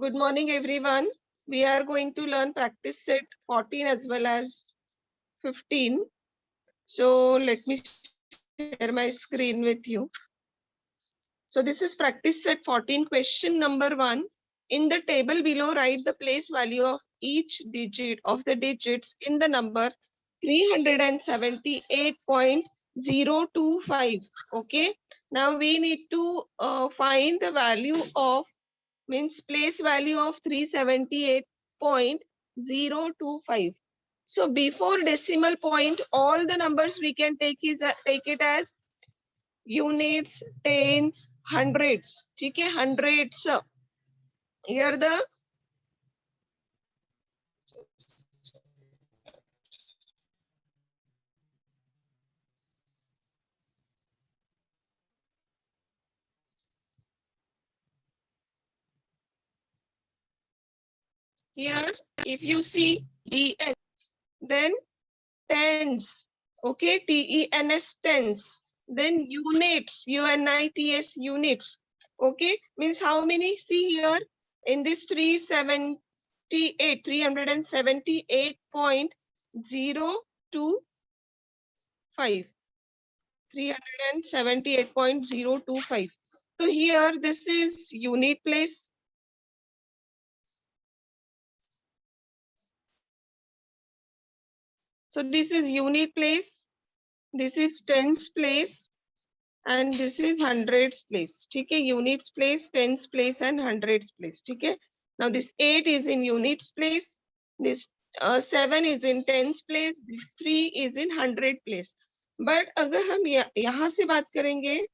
Good morning, everyone. We are going to learn practice set 14 as well as 15. So let me share my screen with you. So this is practice set 14, question number 1. In the table below, write the place value of each digit of the digits in the number 378.025. Okay. Now we need to find the value of means place value of 378.025. So before decimal point, all the numbers we can take it as units, tens, hundreds. Okay, hundreds. Here the here if you see DN, then tens. Okay, TENS tens. Then units, UNITS units. Okay, means how many? See here in this 378.025. 378.025. So here this is unit place. So this is unit place. This is tens place. And this is hundreds place. Okay, units place, tens place, and hundreds place. Okay. Now this 8 is in units place. This 7 is in tens place. This 3 is in hundred place. But अगर हम यहाँ से बात करेंगे,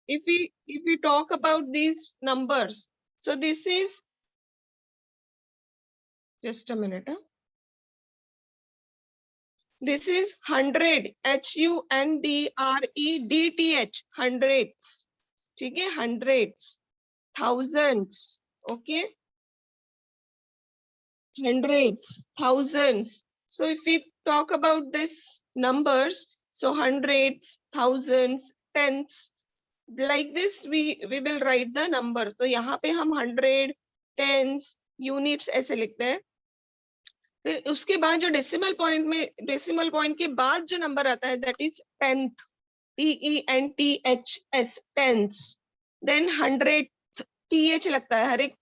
if we talk about these numbers, so this is just a minute. This is 100, HUNDREDTH, hundreds. Okay, hundreds, thousands. Okay, hundreds, thousands. So if we talk about this numbers, so hundreds, thousands, tenths, like this we will write the numbers. तो यहाँ पे हम 100, tens, units ऐसे लिखते हैं. फिर उसके बाद जो डेसिमल पॉइंट में डेसिमल पॉइंट के बाद जो नंबर आता है that is tenth, TENTHS, tens. Then 100 TH लगता है, हर एक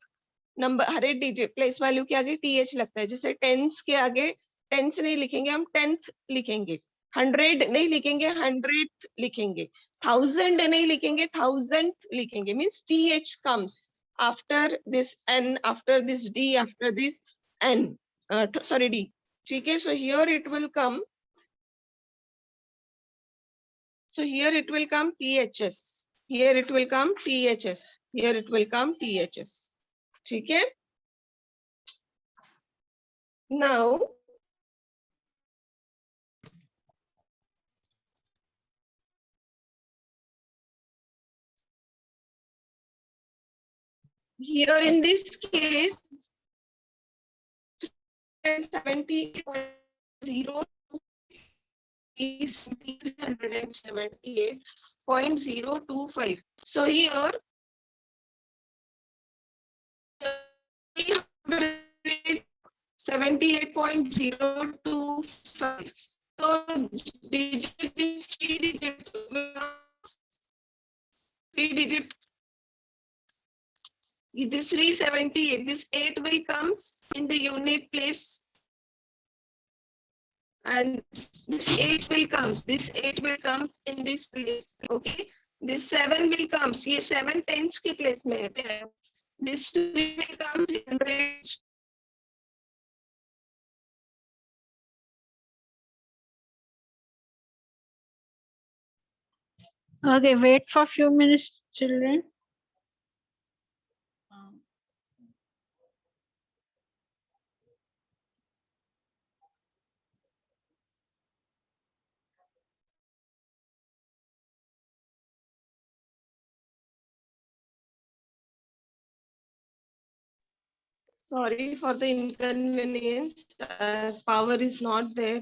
नंबर, हर एक डिजिट प्लेस वैल्यू के आगे TH लगता है. जैसे टेंस के आगे टेंस नहीं लिखेंगे, हम टेंथ लिखेंगे. 100 नहीं लिखेंगे, 100th लिखेंगे. 1000 नहीं लिखेंगे, 1000th लिखेंगे. Means TH comes after this N, after this D, after this N. Sorry, D. Okay, so here it will come. So here it will come THS. Here it will come THS. Here it will come THS. Okay. Now, here in this case, 70.0 is 378.025. So here 378.025. So digit is 3 digit. This 378, this 8 will comes in the unit place. And this 8 will comes, in this place. Okay, this 7 will comes, ये 7 tens के place में है. This 3 will comes in hundreds. Okay, wait for a few minutes, children. Sorry for the inconvenience, as power is not there,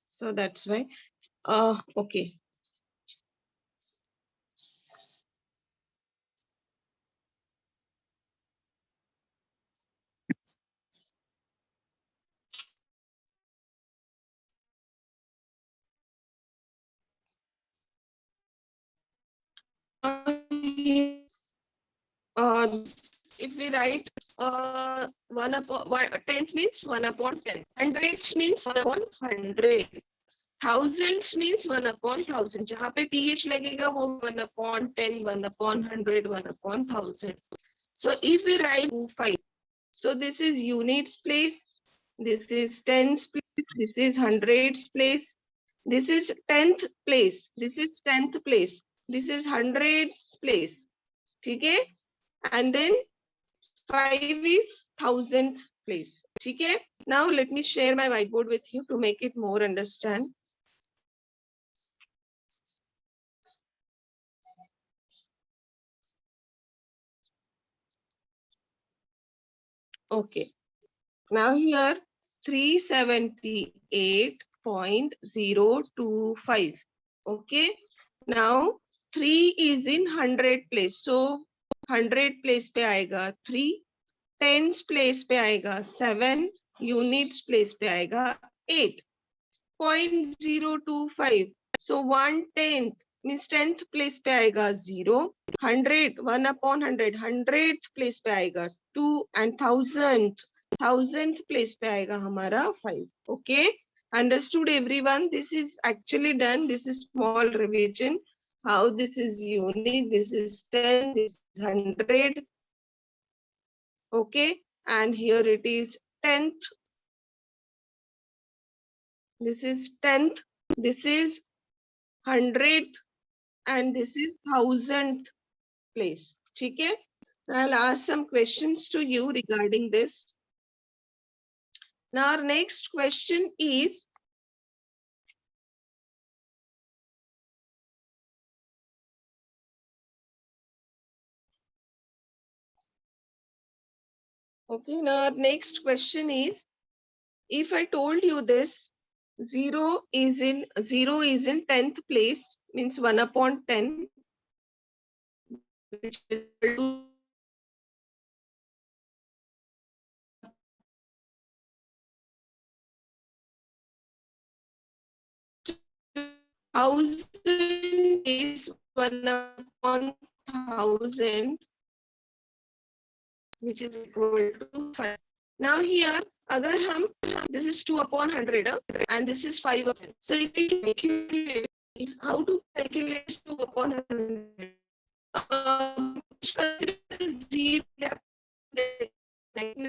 so that's why. Okay. here, if we write 1 upon 10th means 1 upon 10, hundreds means 1 upon 100, thousands means 1 upon 1000. जहाँ पे ph लगेगा वो 1 upon 10, 1 upon 100, 1 upon 1000. So if we write 5, so this is units place, this is tens place, this is hundreds place, this is 10th place, this is 10th place, this is hundreds place. ठीक है? And then 5 is thousandth place. Okay. Now let me share my whiteboard with you to make it more understand. Okay. Now here 378.025. Okay. Now 3 is in 100 place. So 100 place पे आएगा 3. Tens place पे आएगा 7. Units place पे आएगा 8.025. So 1/10 means 10th place पे आएगा 0. 100 1 upon 100 100th place पे आएगा 2 and 1000th place पे आएगा हमारा 5. Okay, understood everyone? This is actually done. This is small revision. How this is unit, this is 10, this is 100. Okay, and here it is 10th. This is 10th. This is 100th. And this is 1000th place. Okay. I'll ask some questions to you regarding this. Now our next question is, okay, now our next question is, if I told you this, 0 is in 10th place, means 1 upon 10, which is equal to 1000 is 1 upon 1000, which is equal to 5. Now here, agar hum, this is 2 upon 100 and this is 5 upon. So if we calculate, how to calculate 2 upon 100?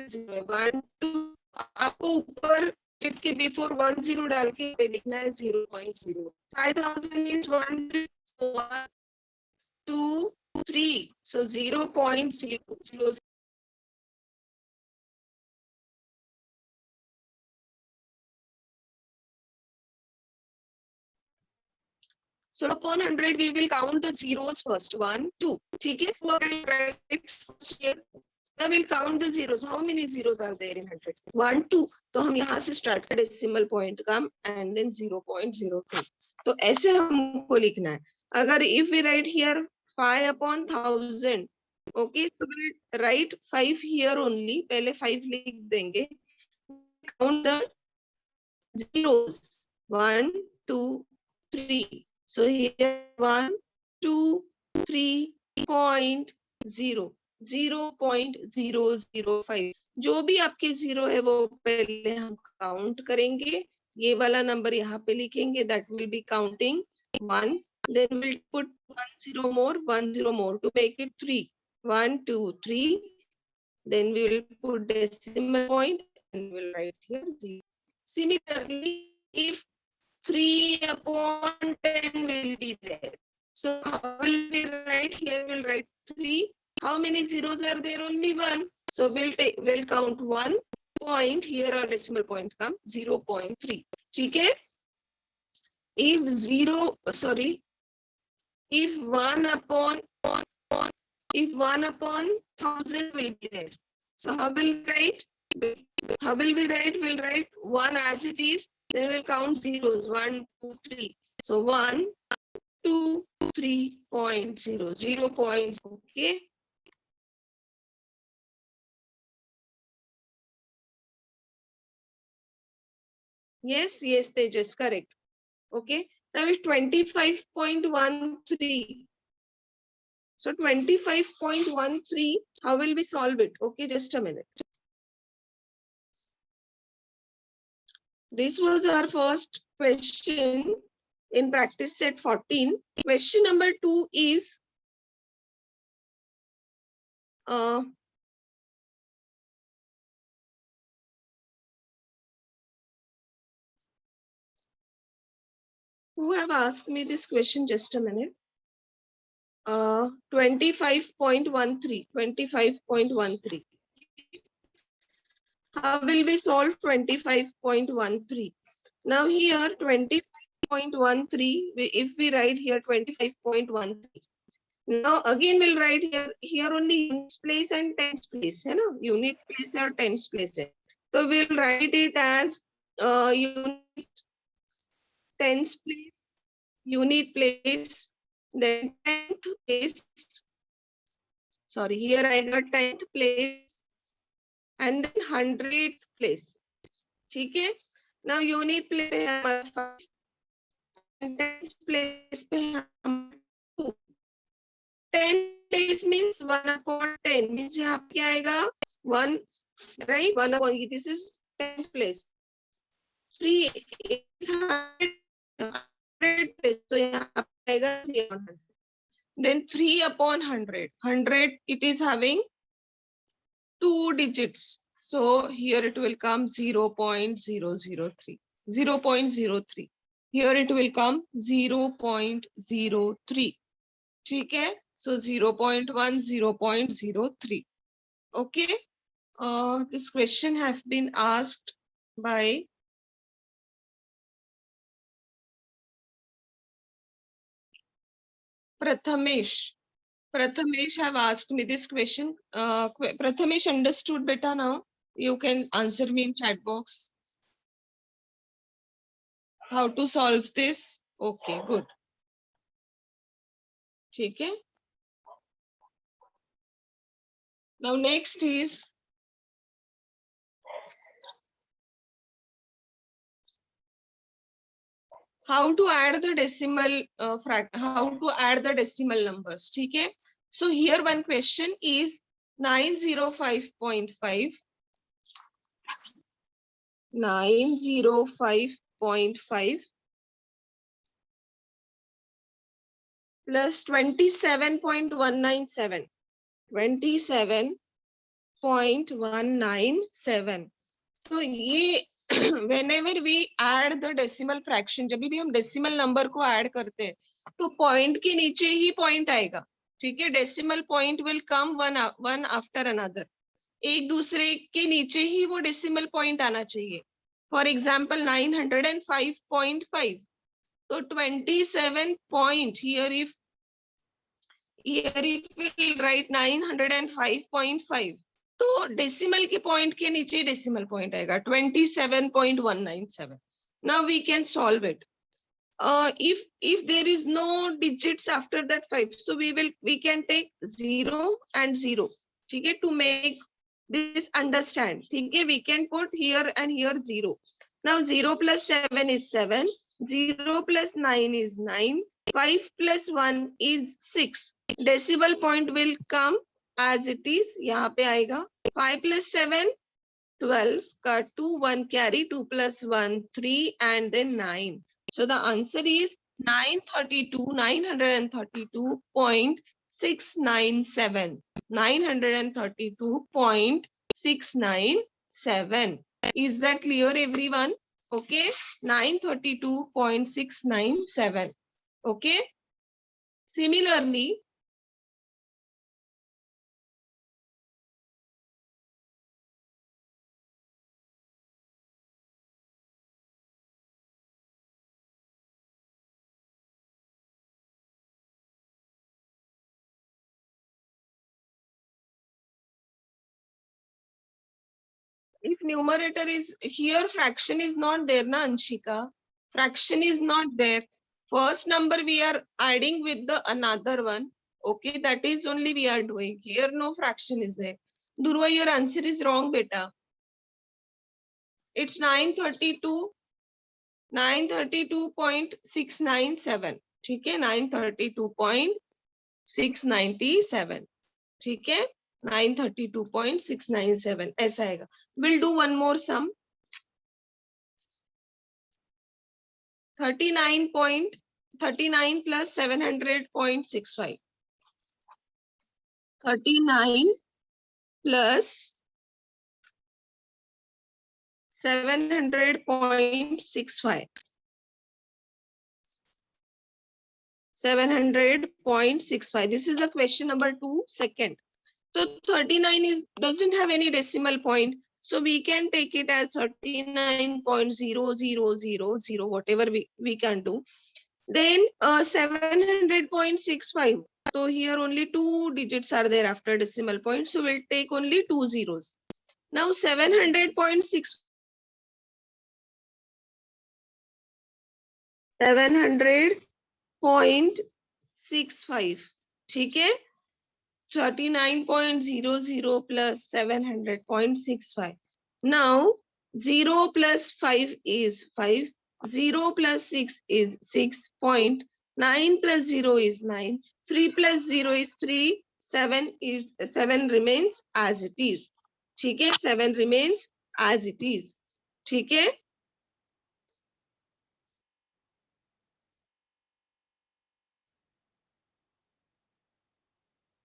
Zero, 1, 2, आपको ऊपर के before 1 0 डाल के लिखना है 0.0. 5000 is 1 2 3. So 0.0. So upon 100, we will count the zeros first. 1, 2. Okay, right first here. Now we'll count the zeros. How many zeros are there in 100? 1, 2. तो हम यहाँ से start कर decimal point का and then 0.02. तो ऐसे हमको लिखना है. अगर if we write here 5 upon 1000, okay, so we'll write 5 here only. पहले 5 लिख देंगे. Count the zeros. 1, 2, 3. So here 1, 2, 3.0, 0.005. जो भी आपके जीरो है वो पहले हम काउंट करेंगे. ये वाला नंबर यहाँ पे लिखेंगे. That will be counting 1. Then we'll put 1 0 more to make it 3. 1, 2, 3. Then we will put decimal point and we'll write here 0. Similarly, if 3 upon 10 will be there. So how will we write? Here we'll write 3. How many zeros are there? Only 1. So we'll count 1 point. Here our decimal point comes 0.3. Okay? If 1 upon 1000 will be there. So how will we write? We'll write 1 as it is. Then we'll count zeros. 1, 2, 3. So 1, 2, 3.0. 0. Okay. Yes, Tejas, correct. Okay. Now it's 25.13. So 25.13, how will we solve it? Okay, just a minute. This was our first question in practice set 14. Question number 2 is who have asked me this question? Just a minute. 25.13. 25.13. How will we solve 25.13? Now here 25.13, if we write here 25.13. Now again we'll write here only units place and tens place, है ना? Unit place or tens place है. So we'll write it as unit tens place, unit place, then tenth place. Sorry, here I got 10th place and then 100th place. ठीक है? Now unit place पे हमारा 5 and 10th place पे हमारा 2. 10th place means 1/10 means यहाँ पे क्या आएगा 1, right? 1/, this is 10th place. 3 is 100 place, so यहाँ पे आएगा 3/100. Then 3/100. 100 it is having 2 digits. So here it will come 0.003. 0.03. Here it will come 0.03. ठीक है? So 0.1, 0.03. Okay. This question have been asked by Prathamesh. Prathamesh have asked me this question. Prathamesh understood better now. You can answer me in chat box. How to solve this? Okay, good. ठीक है? Now next is how to add the decimal how to add the decimal numbers. ठीक है? So here one question is 905.5. 905.5 plus 27.197. 27.197. तो ये whenever we add the decimal fraction, जब भी हम decimal number को add करते हैं तो point के नीचे ही point आएगा. ठीक है? Decimal point will come one after another. एक दूसरे के नीचे ही वो decimal point आना चाहिए. For example 905.5. तो 27 point here if we write 905.5. तो डेसिमल के पॉइंट के नीचे डेसिमल पॉइंट आएगा 27.197. Now we can solve it. If there is no digits after that 5, so we can take 0 and 0. ठीक है? To make this understand. ठीक है? We can put here and here 0. Now 0 plus 7 is 7. 0 plus 9 is 9. 5 plus 1 is 6. Decimal point will come as it is. यहाँ पे आएगा 5 plus 7 12 का 2 1 carry 2 plus 1 3 and then 9. So the answer is 932.697. 932.697. Is that clear, everyone? Okay, 932.697. Okay. Similarly, if numerator is here, fraction is not there, na Anshika? Fraction is not there. First number we are adding with the another one. Okay, that is only we are doing. Here no fraction is there. Durva, your answer is wrong, beta. It's 932. 932.697. ठीक है? 932.697. 697. ठीक है, 932.697 ऐसा आएगा. We'll do one more sum. 39 plus 700.65. 39 plus 700.65. 700.65. This is the question number 2, second. So 39 doesn't have any decimal point. So we can take it as 39.0000, whatever we can do. Then 700.65. So here only 2 digits are there after decimal point. So we'll take only 2 zeros. Now 700.6. 700.65. ठीक है, 39.00 plus 700.65. Now 0 plus 5 is 5. 0 plus 6 is 6. 9 plus 0 is 9. 3 plus 0 is 3. 7 remains as it is. ठीक है, 7 remains as it is. ठीक है.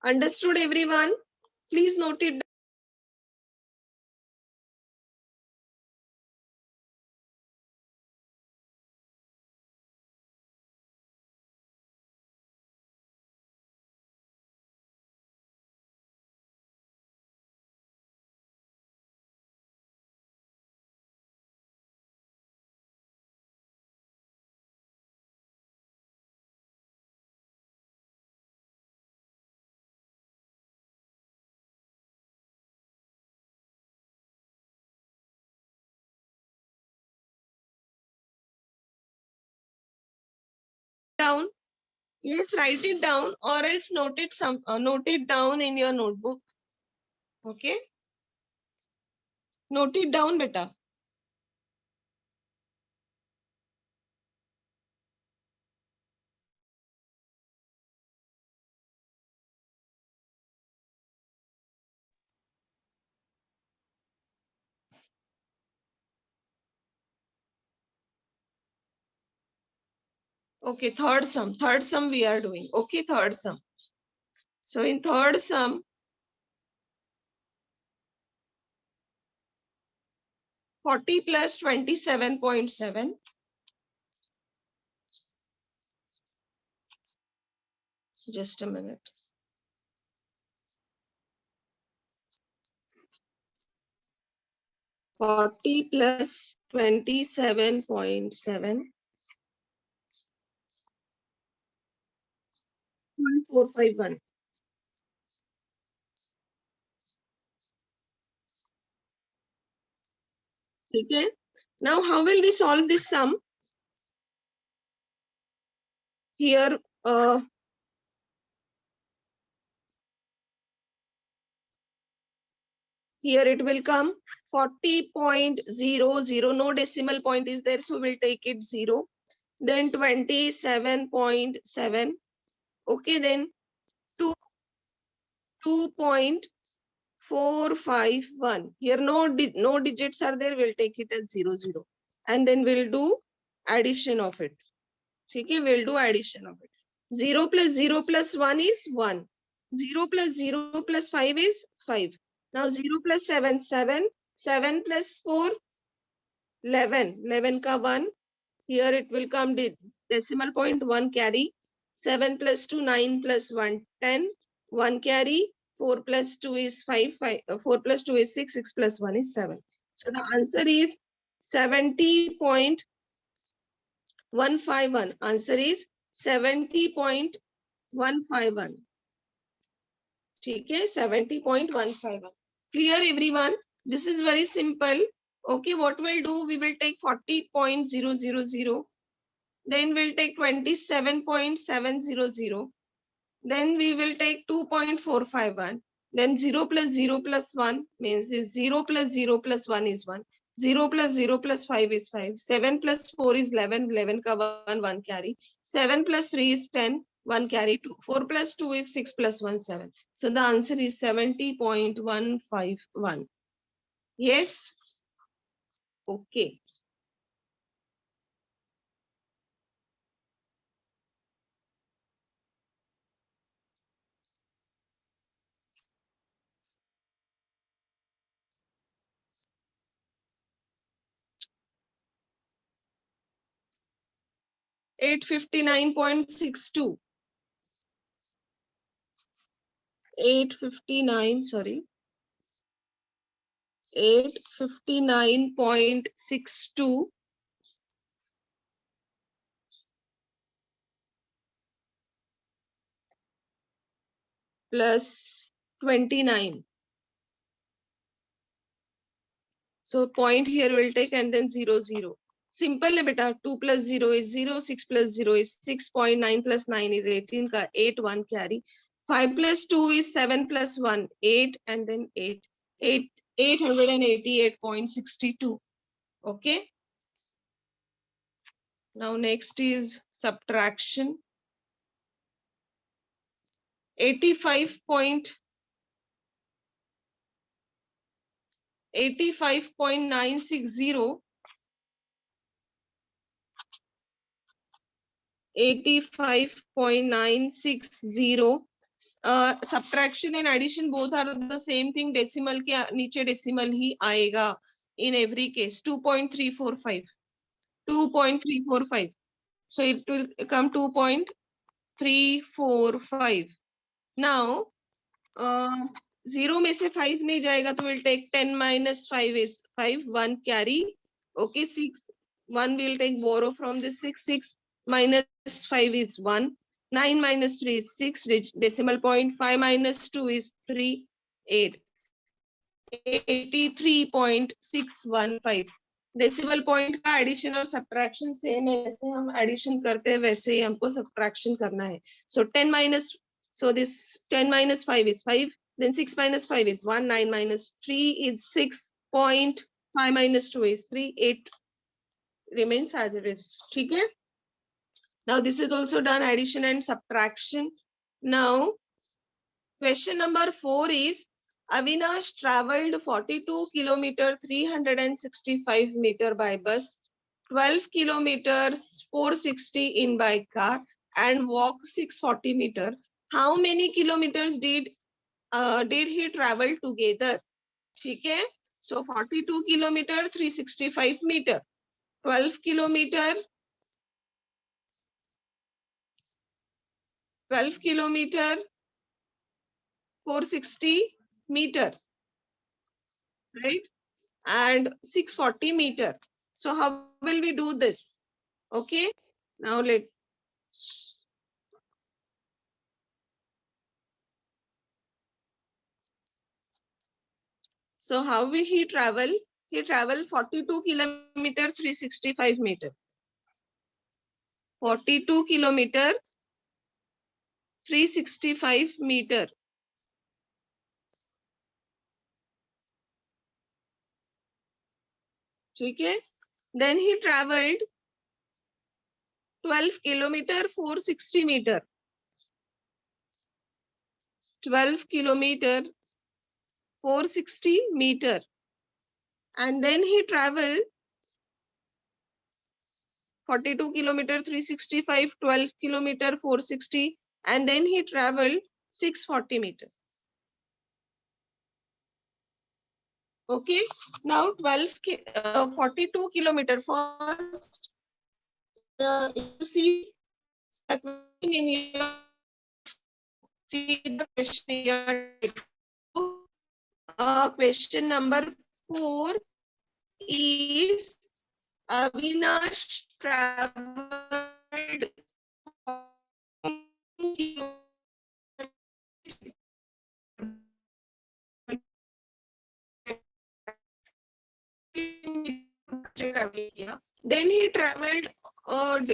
Understood everyone? Please note it. Down. Yes, write it down or else note it down in your notebook. Okay. Note it down, beta. Okay, third sum we are doing. Okay, third sum. So in third sum, 40 plus 27.7. Just a minute. Forty plus 27.7. 451. Okay. Now, how will we solve this sum? Here, here it will come 40.00. No decimal point is there, so we'll take it 0. Then 27.7. Okay, then 2.451. Here no digits are there, we'll take it as 0, 0. And then we'll do addition of it. Okay, we'll do addition of it. 0 plus 0 plus 1 is 1. 0 plus 0 plus 5 is 5. Now 0 plus 7, 7. 7 plus 4, 11. 11 ka 1. Here it will come decimal point 1 carry. 7 plus 2, 9 plus 1, 10. 1 carry. 4 plus 2 is 5. 4 plus 2 is 6. 6 plus 1 is 7. So the answer is 70.151. Answer is 70.151. ठीक है, 70.151. Clear everyone? This is very simple. Okay, what we'll do, we will take 40.000. Then we'll take 27.700. Then we will take 2.451. Then 0 plus 0 plus 1 means this 0 plus 0 plus 1 is 1. 0 plus 0 plus 5 is 5. 7 plus 4 is 11. 11 ka 1 carry. 7 plus 3 is 10. 1 carry 2. 4 plus 2 is 6 plus 1, 7. So the answer is 70.151. Yes? Okay. $859.62. 859, sorry. 859.62 plus 29. So point here will take and then 0, 0. Simple है बेटा. 2 plus 0 is 0. 6 plus 0 is 6. 9 plus 9 is 18 का 8, 1 carry. 5 plus 2 is 7 plus 1, 8 and then 8. 888.62. Okay. Now next is subtraction. 85.960 85.960. Subtraction and addition both are the same thing. Decimal के नीचे decimal ही आएगा in every case. 2.345. 2.345. So it will come 2.345. Now 0 में से 5 नहीं जाएगा तो we'll take 10 minus 5 is 5. 1 carry. Okay, 6. 1 will take borrow from this 6. 6 minus 5 is 1. 9 minus 3 is 6. Decimal point. 5 minus 2 is 3. 8. 83.615. Decimal point का addition और subtraction same है. जैसे हम एडिशन करते हैं वैसे ही हमको सब्ट्रैक्शन करना है. सो 10 minus, so this 10 minus 5 is 5. Then 6 minus 5 is 1. 9 minus 3 is 6. 5 minus 2 is 3. 8 remains as it is. ठीक है. Now this is also done, addition and subtraction. Now question number 4 is Avinash traveled 42 kilometer 365 meter by bus, 12 kilometers 460 in by car, and walked 640 meter. How many kilometers did he travel together? ठीक है. So 42 kilometer 365 meter, 12 kilometer 460 meter, right? And 640 meter. So how will we do this? Okay. Now so how will he travel? He travel 42 kilometer 365 meter. 42 kilometer 365 meter. ठीक है. Then he traveled 12 kilometer 460 meter. 12 kilometer 460 meter. And then he traveled 42 kilometer 365, 12 kilometer 460, and then he traveled 640 meters. Okay, now 42 kilometer first. You see the question in your, see the question here. Question number 4 is Avinash traveled then he traveled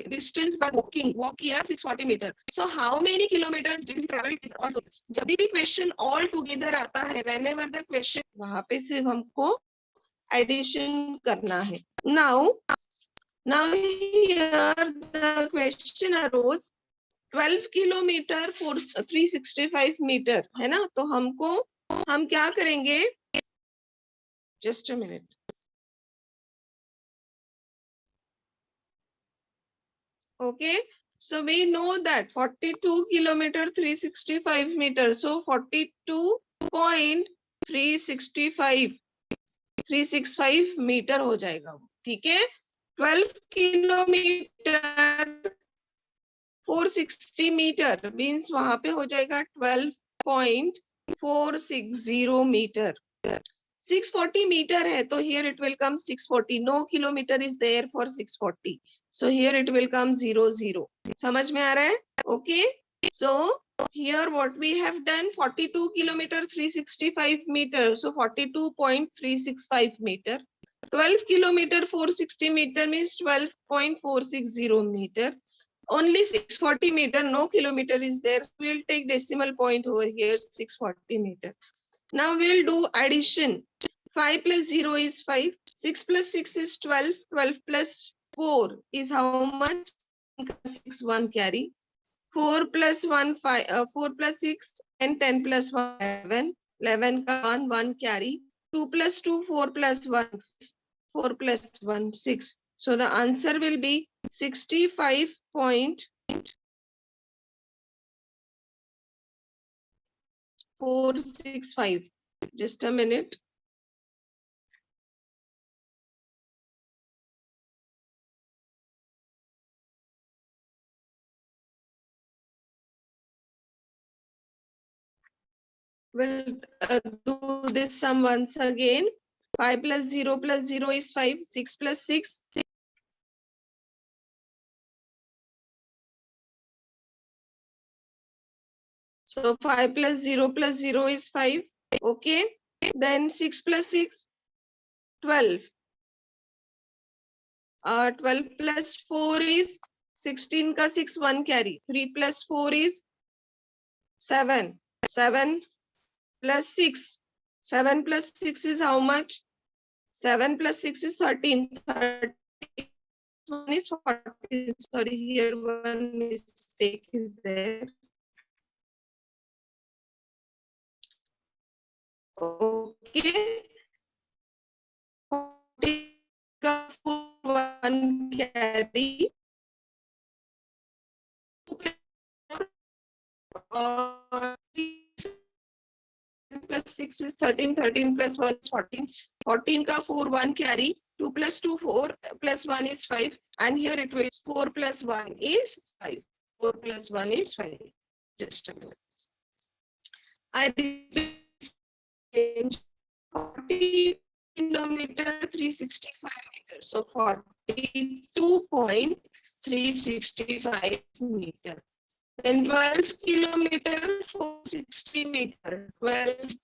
distance by walking. Walk किया 640 meter. So how many kilometers did he travel all together? जब भी question all together आता है, whenever the question, वहाँ पे सिर्फ हमको addition करना है. Now here the question arose, 12 kilometre 365 metre है ना, तो हम क्या करेंगे, just a minute, okay, so we know that 42 kilometer 365 meter, so 42.365 metre हो जाएगा वो, ठीक है। 12 किलोमीटर 460 मीटर मीन्स वहां पे हो जाएगा 12.460 मीटर। 640 meter है तो here it will come 640. No kilometer is there for 640. So here it will come 00. समझ में आ रहा है? Okay. So here what we have done, 42 kilometer 365 meter. So 42.365 meter. 12 kilometer 460 meter means 12.460 meter. Only 640 meter, no kilometer is there. We'll take decimal point over here, 640 meter. Now we'll do addition. 5 plus 0 is 5. 6 plus 6 is 12. 12 plus 4 is how much? 6, 1 carry. 4 plus 1, 5. 4 plus 6 and 10 plus 1, 11. 11 ka 1, 1 carry. 2 plus 2, 4 plus 1, 4 plus 1, 6. So the answer will be 65.465. Just a minute. We'll do this sum once again. 5 plus 0 is 5. 6 plus 6. So 5 plus 0 is 5. Okay. Then 6 plus 6, 12. 12 plus 4 is 16 ka 6, 1 carry. 3 plus 4 is 7. 7 plus 6. 7 plus 6 is how much? 7 plus 6 is 13. 13 one is 14. Sorry, here one mistake is there. Okay. 40 का 1 carry. Plus 6 is 13. 13 plus 1 is 14. 14 का 4 1 carry. 2 plus 2 4 plus 1 is 5. And here it will 4 plus 1 is 5. 4 plus 1 is 5. Just a minute. I repeat. 40 kilometer 365 meters. So 42.365 meter. Then 12 kilometer 460 meter. 12.